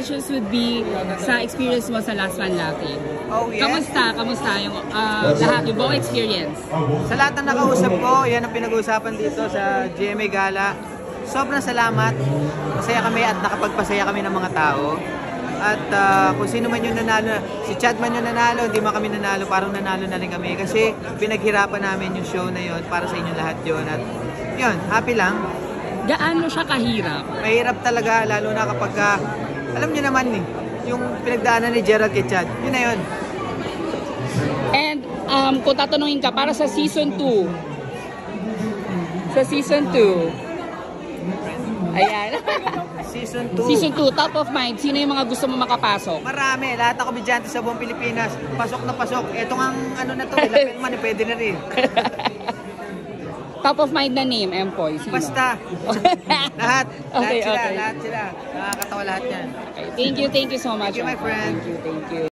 questions would be sa experience mo sa Last One Laughing. Oh, yes. Kamusta yung lahat, yung buong experience? Sa lahat ng nakausap ko, yan ang pinag-uusapan dito sa GMA Gala. Sobrang salamat. Masaya kami at nakapagpasaya kami ng mga tao. At kung sino man yung nanalo, si Chad man yung nanalo, hindi man kami nanalo, parang nanalo na rin kami. Kasi pinaghirapan namin yung show na yon para sa inyo lahat yon. At yun, happy lang. Gaano siya kahirap? Mahirap talaga, lalo na kapag, alam niyo naman yung pinagdaanan ni Gerald kay Chad. Yun na yun. And kung tatanungin ka, para sa season 2, ayan. Season 2. Season 2, top of mind, sino yung mga gusto mo makapasok? Marami, lahat ng komedyante sa buong Pilipinas. Pasok na pasok. Ito nga ano na to, lapit man, pwede na rin. Top of mind na name, Empoy. Sino? Basta. Lahat. Okay, Lahat sila. okay. Lahat sila. Nakakatawa lahat yan. Okay. Thank you so much. Thank you, my friend. Thank you.